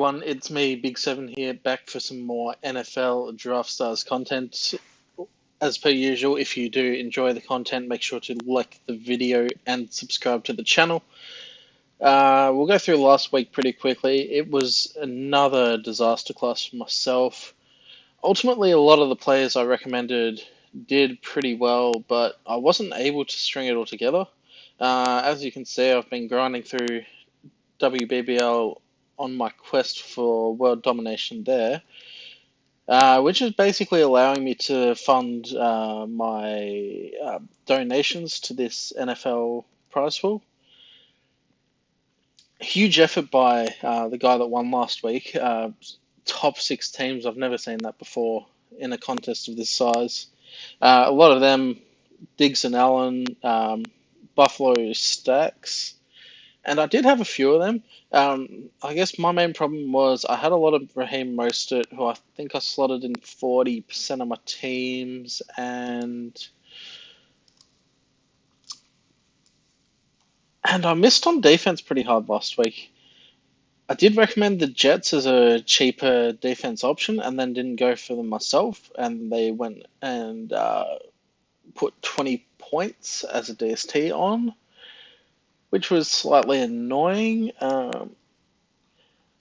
everyone, it's me, Big Seven here, back for some more NFL Draftstars content. As per usual, if you do enjoy the content, make sure to like the video and subscribe to the channel. We'll go through last week pretty quickly. It was another disaster class for myself. Ultimately, a lot of the players I recommended did pretty well, but I wasn't able to string it all together. As you can see, I've been grinding through WBBL on my quest for world domination there, which is basically allowing me to fund my donations to this NFL prize pool. Huge effort by the guy that won last week. Top 6 teams. I've never seen that before in a contest of this size. A lot of them, Diggs and Allen, Buffalo Stacks. And I did have a few of them. I guess my main problem was I had a lot of Raheem Mostert, who I think I slotted in 40% of my teams, and I missed on defense pretty hard last week. I did recommend the Jets as a cheaper defense option, and then didn't go for them myself, and they went and put 20 points as a DST on, which was slightly annoying.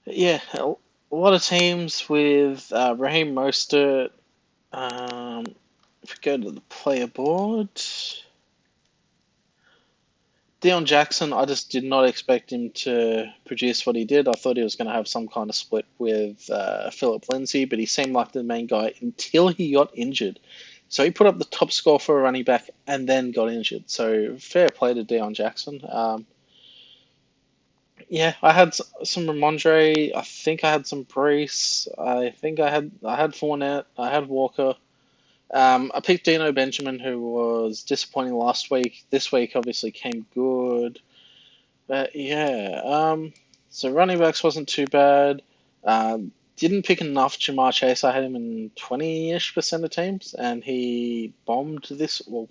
Yeah, a lot of teams with Raheem Mostert. If we go to the player board, Deion Jackson, I just did not expect him to produce what he did. I thought he was going to have some kind of split with Philip Lindsay, but he seemed like the main guy until he got injured. So he put up the top score for a running back and then got injured. So fair play to Deion Jackson. Yeah, I had some Ramondre. I think I had some Brees. I think I had Fournette. I had Walker. I picked Dino Benjamin, who was disappointing last week. This week obviously came good. But yeah, so running backs wasn't too bad. Didn't pick enough Jamar Chase. I had him in 20-ish% of teams, and he bombed this. Well,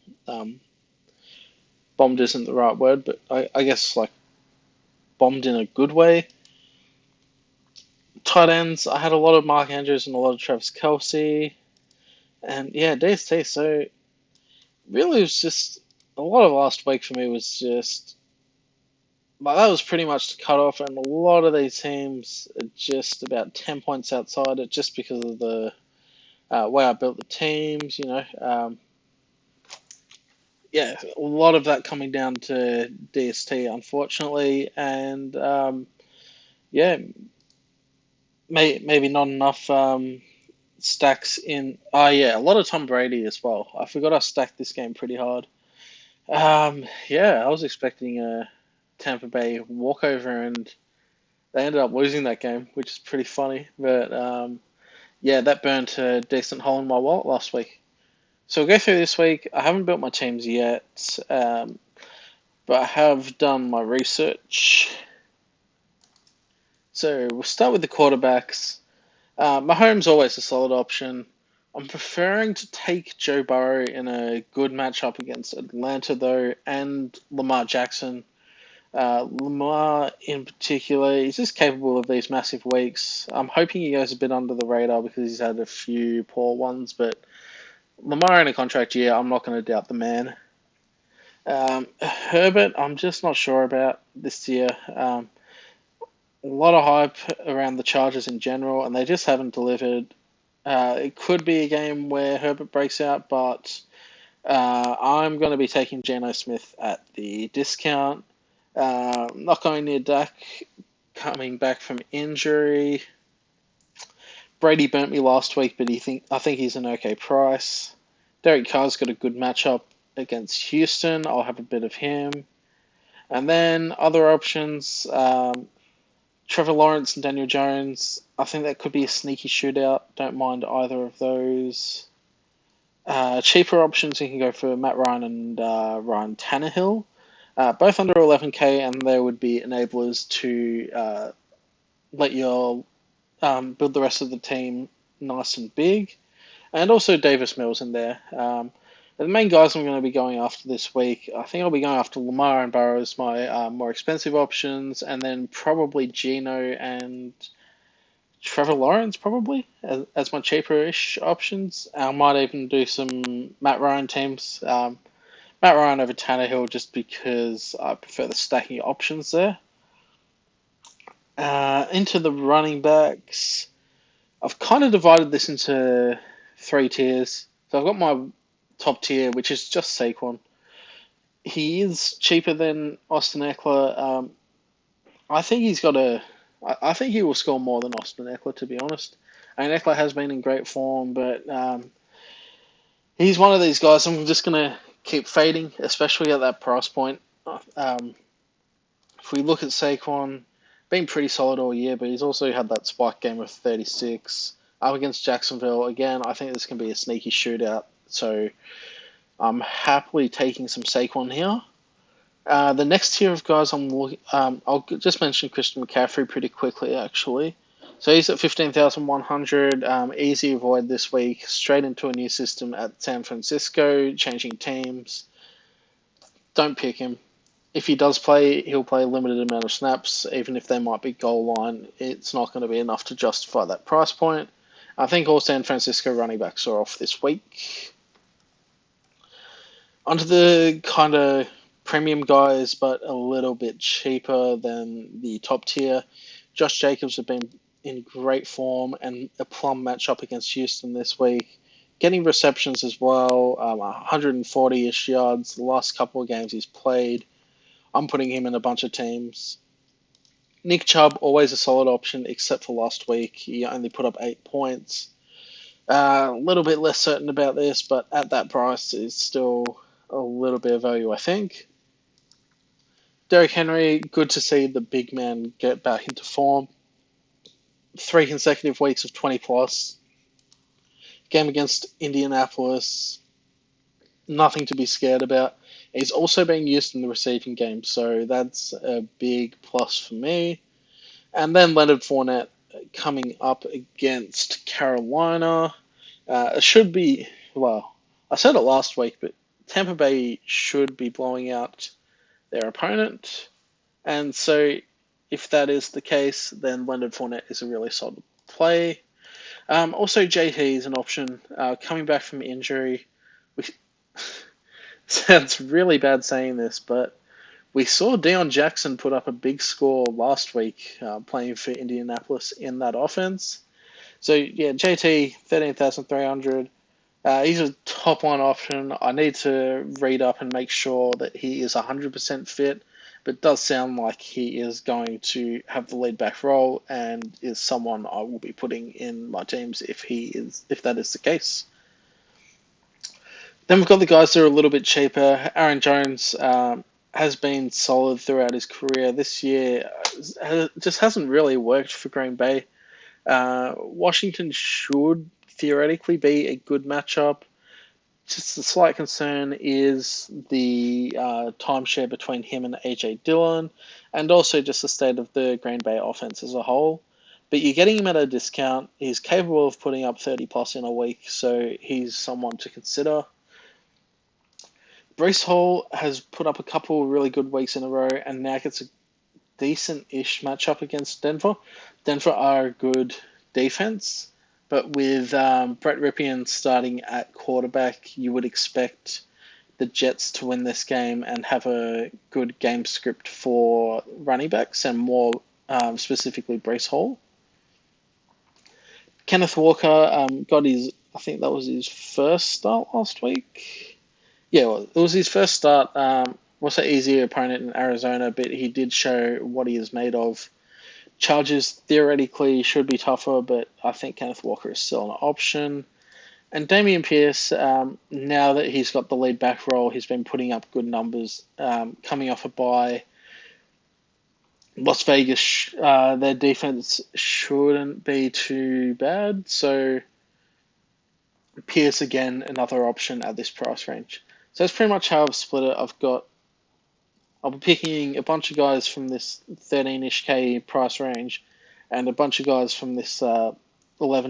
bombed isn't the right word, but I guess like bombed in a good way. Tight ends, I had a lot of Mark Andrews and a lot of Travis Kelce. And yeah, DST. So really, it was just a lot of last week for me was just like that was pretty much the cutoff, and a lot of these teams are just about 10 points outside it, just because of the way I built the teams. Yeah, a lot of that coming down to DST, unfortunately, and yeah, maybe not enough. Stacks in. Oh yeah, a lot of Tom Brady as well. I forgot I stacked this game pretty hard. Yeah, I was expecting a Tampa Bay walkover, and they ended up losing that game, which is pretty funny. But yeah, that burnt a decent hole in my wallet last week. So we'll go through this week. I haven't built my teams yet, but I have done my research. So we'll start with the quarterbacks. Mahomes always a solid option. I'm preferring to take Joe Burrow in a good matchup against Atlanta, though, and Lamar Jackson. Lamar, in particular, he's just capable of these massive weeks. I'm hoping he goes a bit under the radar because he's had a few poor ones, but Lamar in a contract year, I'm not going to doubt the man. Herbert, I'm just not sure about this year. A lot of hype around the Chargers in general, and they just haven't delivered. It could be a game where Herbert breaks out, but I'm going to be taking Geno Smith at the discount. Not going near Dak coming back from injury. Brady burnt me last week, but I think he's an okay price. Derek Carr's got a good matchup against Houston. I'll have a bit of him. And then other options, Trevor Lawrence and Daniel Jones. I think that could be a sneaky shootout. Don't mind either of those. Cheaper options, you can go for Matt Ryan and Ryan Tannehill. Both under 11K, and they would be enablers to let you build the rest of the team nice and big. And also Davis Mills in there. The main guys I'm going to be going after this week, I think I'll be going after Lamar and Burrow as my more expensive options, and then probably Geno and Trevor Lawrence probably as my cheaper-ish options. I might even do some Matt Ryan teams. Matt Ryan over Tannehill just because I prefer the stacking options there. Into the running backs, I've kind of divided this into three tiers. So I've got my top tier, which is just Saquon. He is cheaper than Austin Eckler. I think he's got a. I think he will score more than Austin Eckler, to be honest. I mean, Eckler has been in great form, but he's one of these guys I'm just going to keep fading, especially at that price point. Um, if we look at Saquon, been pretty solid all year, but he's also had that spike game of 36 up against Jacksonville. Again, I think this can be a sneaky shootout, so I'm happily taking some Saquon here. The next tier of guys I'm looking, I'll just mention Christian McCaffrey pretty quickly, actually. So he's at 15,100, easy avoid this week, straight into a new system at San Francisco, changing teams. Don't pick him. If he does play, he'll play a limited amount of snaps, even if they might be goal line. It's not going to be enough to justify that price point. I think all San Francisco running backs are off this week. Onto the kind of premium guys, but a little bit cheaper than the top tier. Josh Jacobs have been in great form and a plum matchup against Houston this week. Getting receptions as well, 140-ish yards the last couple of games he's played. I'm putting him in a bunch of teams. Nick Chubb, always a solid option, except for last week. He only put up 8 points. A little bit less certain about this, but at that price is still a little bit of value, I think. Derrick Henry, good to see the big man get back into form. 3 consecutive weeks of 20 plus. Game against Indianapolis, nothing to be scared about. He's also being used in the receiving game, so that's a big plus for me. And then Leonard Fournette coming up against Carolina. It should be, well, I said it last week, but Tampa Bay should be blowing out their opponent. And so if that is the case, then Leonard Fournette is a really solid play. Also, JT is an option. Coming back from injury, which sounds really bad saying this, but we saw Deion Jackson put up a big score last week playing for Indianapolis in that offense. So, yeah, JT, 13,300. He's a top line option. I need to read up and make sure that he is 100% fit, but it does sound like he is going to have the lead back role and is someone I will be putting in my teams if that is the case. Then we've got the guys that are a little bit cheaper. Aaron Jones has been solid throughout his career. This year just hasn't really worked for Green Bay. Washington should theoretically be a good matchup. Just the slight concern is the timeshare between him and AJ Dillon, and also just the state of the Green Bay offense as a whole. But you're getting him at a discount. He's capable of putting up 30 plus in a week, so he's someone to consider. Breece Hall has put up a couple of really good weeks in a row, and now gets a decent-ish matchup against Denver. Denver are a good defense, but with Brett Ripien starting at quarterback, you would expect the Jets to win this game and have a good game script for running backs, and more specifically Breece Hall. Kenneth Walker got his, I think that was his first start last week. Yeah, well, it was his first start. Was an easier opponent in Arizona, but he did show what he is made of. Chargers theoretically should be tougher, but I think Kenneth Walker is still an option. And Dameon Pierce, now that he's got the lead back role, he's been putting up good numbers. Coming off a bye, Las Vegas, their defense shouldn't be too bad. So Pierce again, another option at this price range. So that's pretty much how I've split it. I'll be picking a bunch of guys from this 13-ish K price range and a bunch of guys from this 11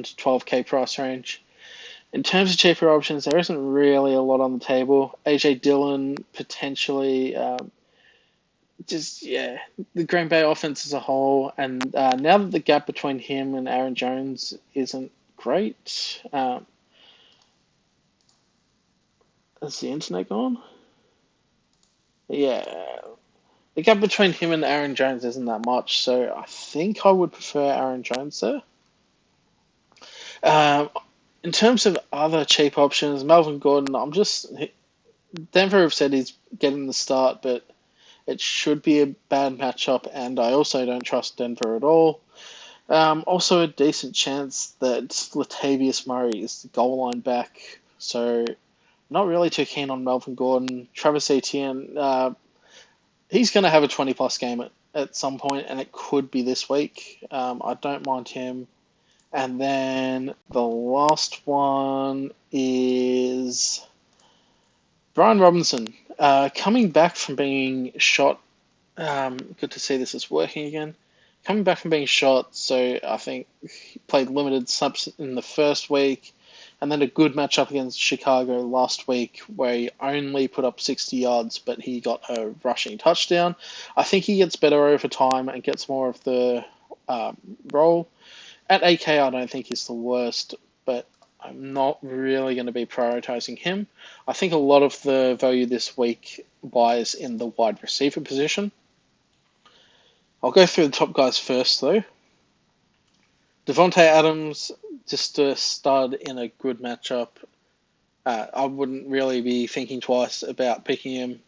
to 12K price range. In terms of cheaper options, there isn't really a lot on the table. AJ Dillon, potentially. just yeah, the Green Bay offense as a whole, and now that the gap between him and Aaron Jones isn't great, has the internet gone? Yeah, the gap between him and Aaron Jones isn't that much, so I think I would prefer Aaron Jones there. Um, in terms of other cheap options, Melvin Gordon, Denver have said he's getting the start, but it should be a bad matchup, and I also don't trust Denver at all. Also, a decent chance that Latavius Murray is the goal line back, so not really too keen on Melvin Gordon. Travis Etienne, he's going to have a 20 plus game at some point, and it could be this week. I don't mind him. And then the last one is Brian Robinson, coming back from being shot. Good to see this is working again. Coming back from being shot, so I think he played limited snaps in the first week, and then a good matchup against Chicago last week where he only put up 60 yards, but he got a rushing touchdown. I think he gets better over time and gets more of the role. At AK, I don't think he's the worst, but I'm not really going to be prioritizing him. I think a lot of the value this week lies in the wide receiver position. I'll go through the top guys first, though. Devontae Adams, just a stud in a good matchup. I wouldn't really be thinking twice about picking him.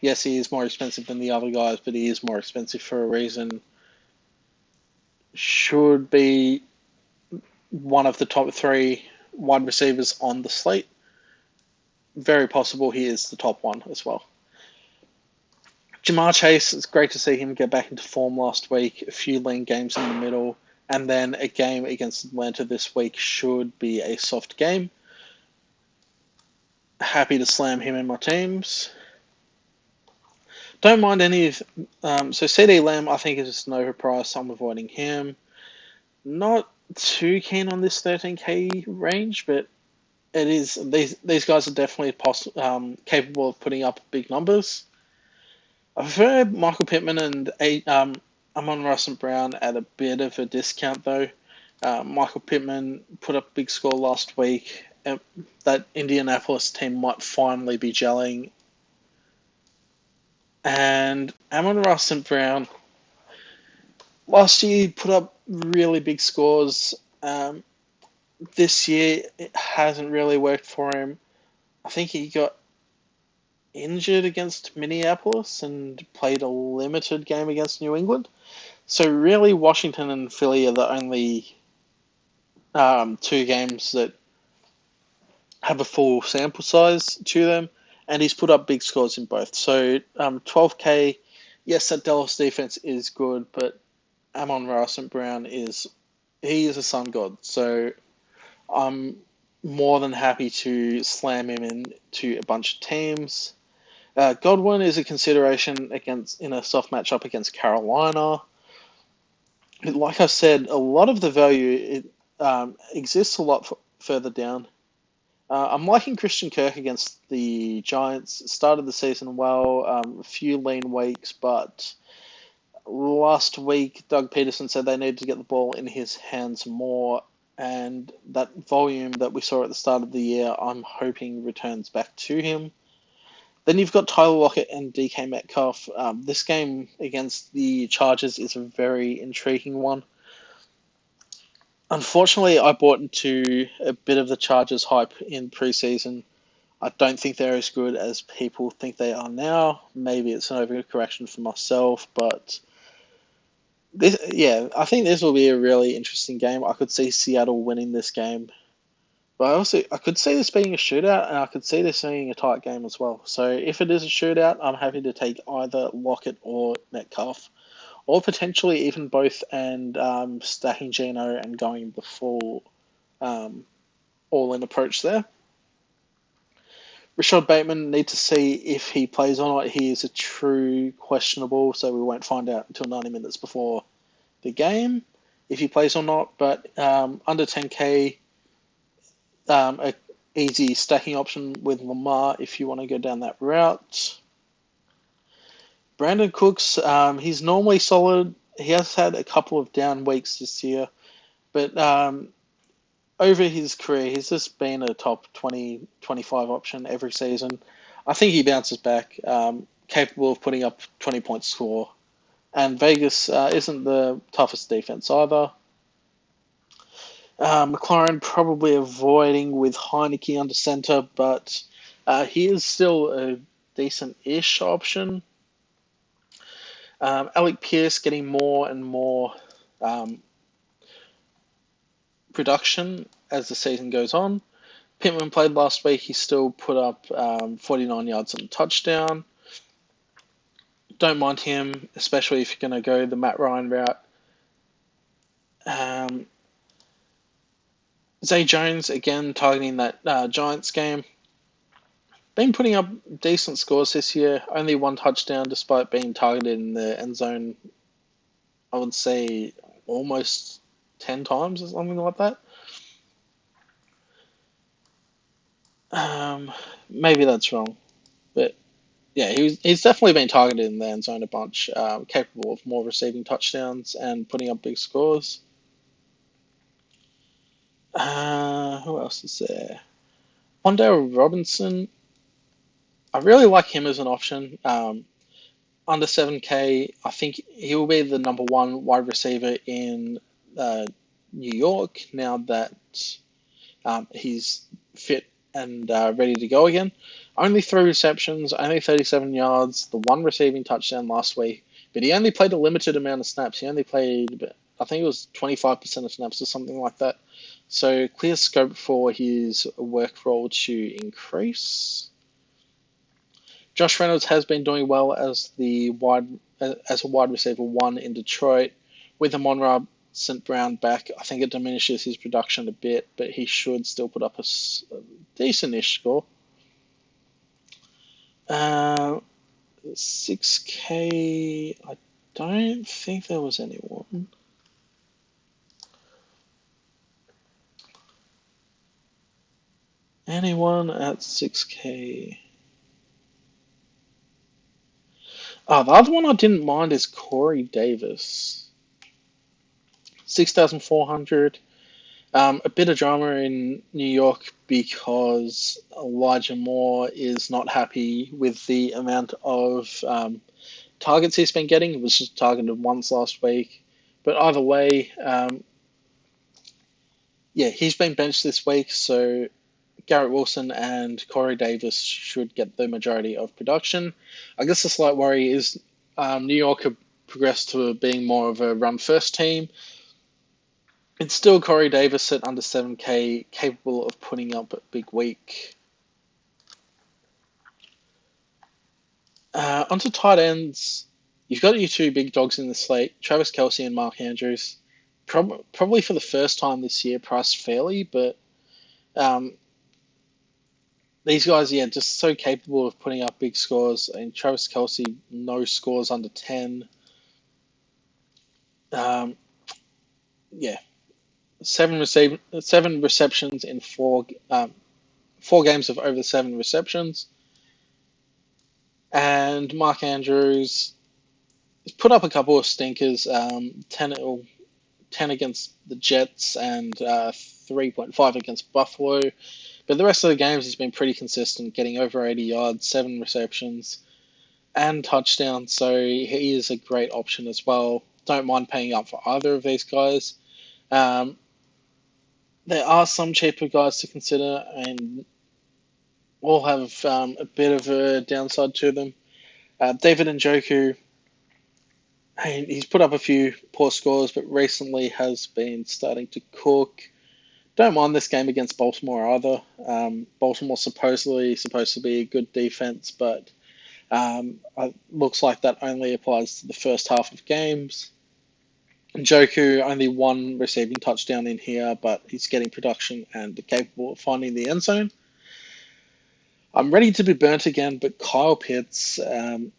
Yes, he is more expensive than the other guys, but he is more expensive for a reason. Should be one of the top three wide receivers on the slate. Very possible he is the top one as well. Jamar Chase, it's great to see him get back into form last week. A few lean games in the middle, and then a game against Atlanta this week should be a soft game. Happy to slam him in my teams. Don't mind any of. So CD Lamb, I think is just an overpriced. I'm avoiding him. Not too keen on this 13K range, but it is these guys are definitely capable of putting up big numbers. I prefer Michael Pittman and Amon-Ra St. Brown at a bit of a discount though. Michael Pittman put up a big score last week. That Indianapolis team might finally be gelling. And Amon-Ra St. Brown, last year he put up really big scores. This year it hasn't really worked for him. I think he got injured against Minneapolis and played a limited game against New England. So really, Washington and Philly are the only two games that have a full sample size to them, and he's put up big scores in both. So 12K, yes, that Dallas defense is good, but Amon-Ra St. Brown is a sun god. So I'm more than happy to slam him into a bunch of teams. Godwin is a consideration in a soft matchup against Carolina. Like I said, a lot of the value exists a lot further down. I'm liking Christian Kirk against the Giants. Started the season well, a few lean weeks, but last week Doug Peterson said they needed to get the ball in his hands more, and that volume that we saw at the start of the year, I'm hoping returns back to him. Then you've got Tyler Lockett and DK Metcalf. This game against the Chargers is a very intriguing one. Unfortunately, I bought into a bit of the Chargers hype in preseason. I don't think they're as good as people think they are now. Maybe it's an overcorrection for myself, but I think this will be a really interesting game. I could see Seattle winning this game. But I could see this being a shootout, and I could see this being a tight game as well. So if it is a shootout, I'm happy to take either Lockett or Metcalf, or potentially even both, and stacking Geno and going the full all-in approach there. Rashad Bateman, need to see if he plays or not. He is a true questionable, so we won't find out until 90 minutes before the game if he plays or not. But under 10K. A easy stacking option with Lamar if you want to go down that route. Brandon Cooks, he's normally solid. He has had a couple of down weeks this year, but over his career, he's just been a top 20, 25 option every season. I think he bounces back, capable of putting up 20-point score. And Vegas isn't the toughest defense either. McLaren probably avoiding with Heineke under center, but he is still a decent-ish option. Alec Pierce getting more and more um, production as the season goes on. Pittman played last week. He still put up 49 yards and a touchdown. Don't mind him, especially if you're going to go the Matt Ryan route. Um, Zay Jones, again, targeting that Giants game. Been putting up decent scores this year. Only one touchdown despite being targeted in the end zone, I would say almost 10 times or something like that. Maybe that's wrong. But yeah, he's definitely been targeted in the end zone a bunch, capable of more receiving touchdowns and putting up big scores. Who else is there? Wandale Robinson. I really like him as an option. Under 7K, I think he will be the number one wide receiver in New York now that he's fit and ready to go again. Only 3 receptions, only 37 yards, the one receiving touchdown last week, but he only played a limited amount of snaps. He only played, I think it was 25% of snaps or something like that. So clear scope for his work role to increase. Josh Reynolds has been doing well as a wide receiver one in Detroit. With Amon-Ra St. Brown back, I think it diminishes his production a bit, but he should still put up a decent-ish score. 6K, I don't think there was anyone. Anyone at 6K? Oh, the other one I didn't mind is Corey Davis. 6,400. A bit of drama in New York because Elijah Moore is not happy with the amount of targets he's been getting. He was just targeted once last week. But either way, he's been benched this week, so Garrett Wilson and Corey Davis should get the majority of production. I guess the slight worry is New York have progressed to being more of a run-first team. It's still Corey Davis at under 7K, capable of putting up a big week. Onto tight ends. You've got your two big dogs in the slate, Travis Kelce and Mark Andrews. Probably for the first time this year, priced fairly, but these guys, just so capable of putting up big scores. And Travis Kelce, no scores under 10. Seven receptions in 4 games of over 7 receptions. And Mark Andrews has put up a couple of stinkers, 10 against the Jets and 3.5 against Buffalo. But the rest of the games he's been pretty consistent, getting over 80 yards, 7 receptions, and touchdowns. So he is a great option as well. Don't mind paying up for either of these guys. There are some cheaper guys to consider, and all have a bit of a downside to them. David Njoku, he's put up a few poor scores, but recently has been starting to cook. Don't mind this game against Baltimore either. Baltimore supposedly supposed to be a good defense, but it looks like that only applies to the first half of games. Njoku, only one receiving touchdown in here, but he's getting production and capable of finding the end zone. I'm ready to be burnt again, but Kyle Pitts, the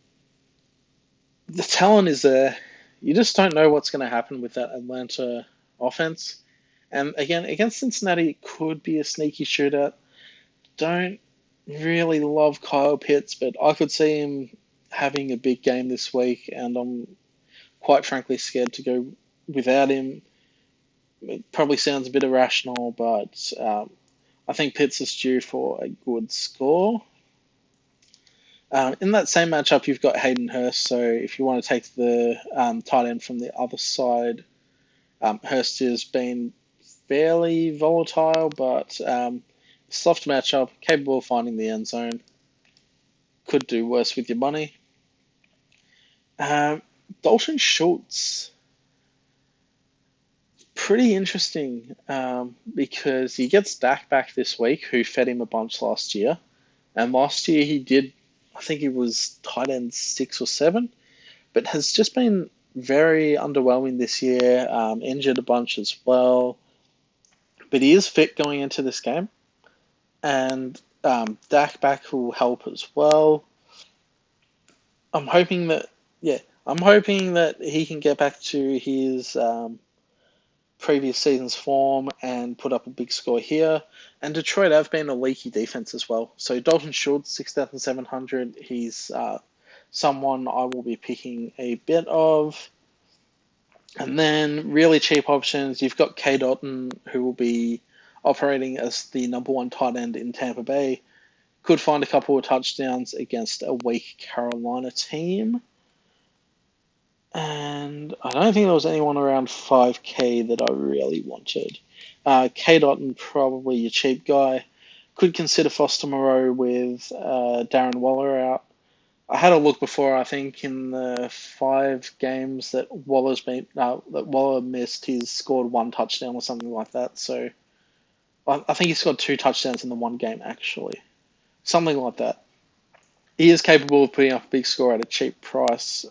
talent is there. You just don't know what's going to happen with that Atlanta offense. And again, against Cincinnati, it could be a sneaky shootout. Don't really love Kyle Pitts, but I could see him having a big game this week, and I'm quite frankly scared to go without him. It probably sounds a bit irrational, but I think Pitts is due for a good score. In that same matchup, you've got Hayden Hurst. So if you want to take the tight end from the other side, Hurst has been fairly volatile, but soft matchup, capable of finding the end zone. Could do worse with your money. Dalton Schultz, pretty interesting because he gets Dak back this week, who fed him a bunch last year. And last year he did, I think he was tight end 6 or 7, but has just been very underwhelming this year, injured a bunch as well. But he is fit going into this game. And Dak back will help as well. I'm hoping that, he can get back to his previous season's form and put up a big score here. And Detroit have been a leaky defense as well. So Dalton Schultz, 6,700. He's someone I will be picking a bit of. And then really cheap options, you've got K. Dotton, who will be operating as the number one tight end in Tampa Bay. Could find a couple of touchdowns against a weak Carolina team. And I don't think there was anyone around 5K that I really wanted. K. Dotton, probably your cheap guy. Could consider Foster Moreau with Darren Waller out. I had a look before. I think in the 5 games that Waller missed, he's scored 1 touchdown or something like that. So I think he scored 2 touchdowns in the 1 game, actually. Something like that. He is capable of putting up a big score at a cheap price.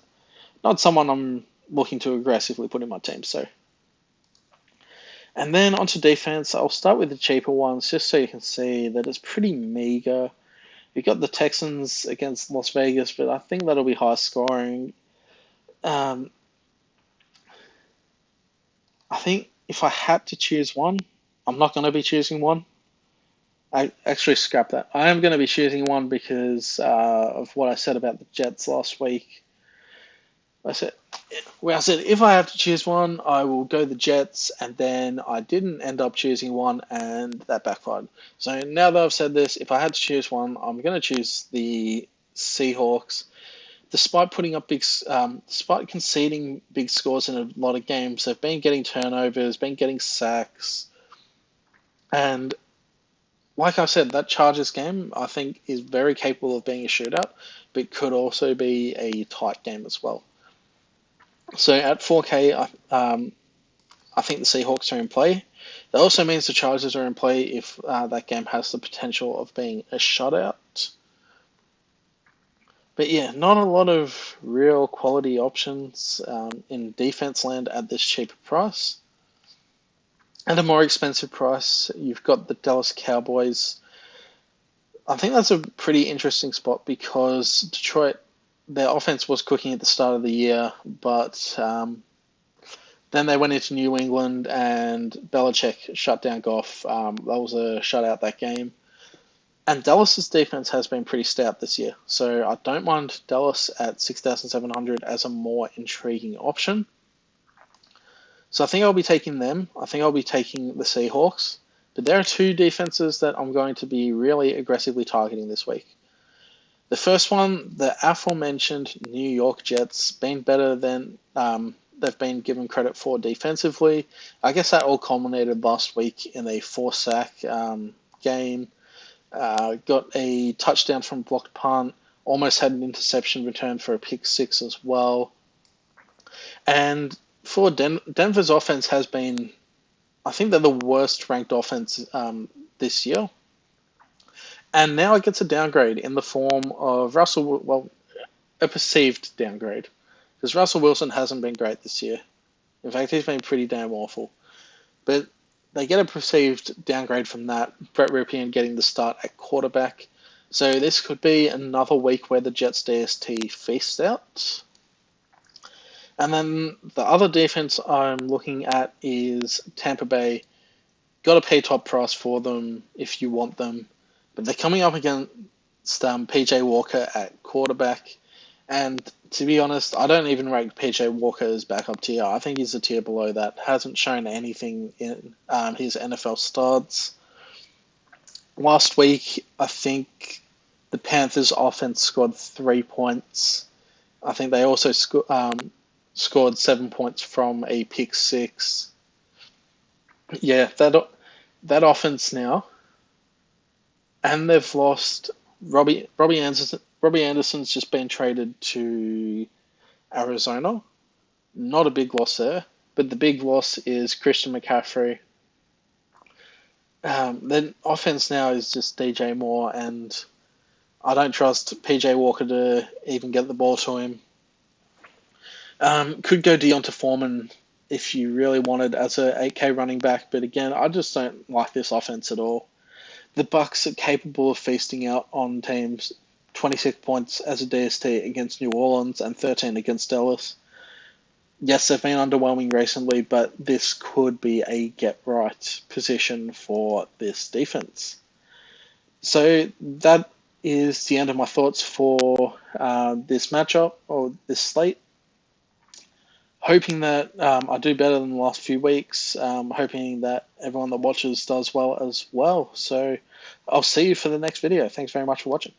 Not someone I'm looking to aggressively put in my team. So, and then onto defense, I'll start with the cheaper ones just so you can see that it's pretty meager. You've got the Texans against Las Vegas, but I think that'll be high scoring. I think if I had to choose one, I'm not going to be choosing one. I actually scrap that. I am going to be choosing one because of what I said about the Jets last week. I said if I have to choose one, I will go the Jets, and then I didn't end up choosing one, and that backfired. So now that I've said this, if I had to choose one, I'm going to choose the Seahawks. Despite despite conceding big scores in a lot of games, they've been getting turnovers, been getting sacks, and like I said, that Chargers game I think is very capable of being a shootout, but could also be a tight game as well. So at 4K, I think the Seahawks are in play. That also means the Chargers are in play if that game has the potential of being a shutout. But yeah, not a lot of real quality options in defense land at this cheaper price. At a more expensive price, you've got the Dallas Cowboys. I think that's a pretty interesting spot because Detroit, their offense was cooking at the start of the year, but then they went into New England and Belichick shut down Goff. That was a shutout that game. And Dallas's defense has been pretty stout this year, so I don't mind Dallas at 6,700 as a more intriguing option. So I think I'll be taking them. I think I'll be taking the Seahawks. But there are 2 defenses that I'm going to be really aggressively targeting this week. The first one, the aforementioned New York Jets, been better than they've been given credit for defensively. I guess that all culminated last week in a 4-sack game. Got a touchdown from blocked punt. Almost had an interception return for a pick 6 as well. And for Denver's offense has been, I think they're the worst ranked offense this year. And now it gets a downgrade in the form of a perceived downgrade. Because Russell Wilson hasn't been great this year. In fact, he's been pretty damn awful. But they get a perceived downgrade from that. Brett Ripien getting the start at quarterback. So this could be another week where the Jets DST feasts out. And then the other defense I'm looking at is Tampa Bay. Got to pay top price for them if you want them. But they're coming up against PJ Walker at quarterback. And to be honest, I don't even rank PJ Walker as backup tier. I think he's a tier below that. Hasn't shown anything in his NFL starts. Last week, I think the Panthers' offense scored 3 points. I think they also scored 7 points from a pick six. Yeah, that offense now, and they've lost Robbie Anderson. Robbie Anderson's just been traded to Arizona. Not a big loss there, but the big loss is Christian McCaffrey. Then offense now is just DJ Moore, and I don't trust PJ Walker to even get the ball to him. Could go Deonta Foreman if you really wanted as a 8K running back, but again, I just don't like this offense at all. The Bucks are capable of feasting out on teams. 26 points as a DST against New Orleans and 13 against Dallas. Yes, they've been underwhelming recently, but this could be a get-right position for this defense. So that is the end of my thoughts for this matchup or this slate. Hoping that I do better than the last few weeks. Hoping that everyone that watches does well as well. So I'll see you for the next video. Thanks very much for watching.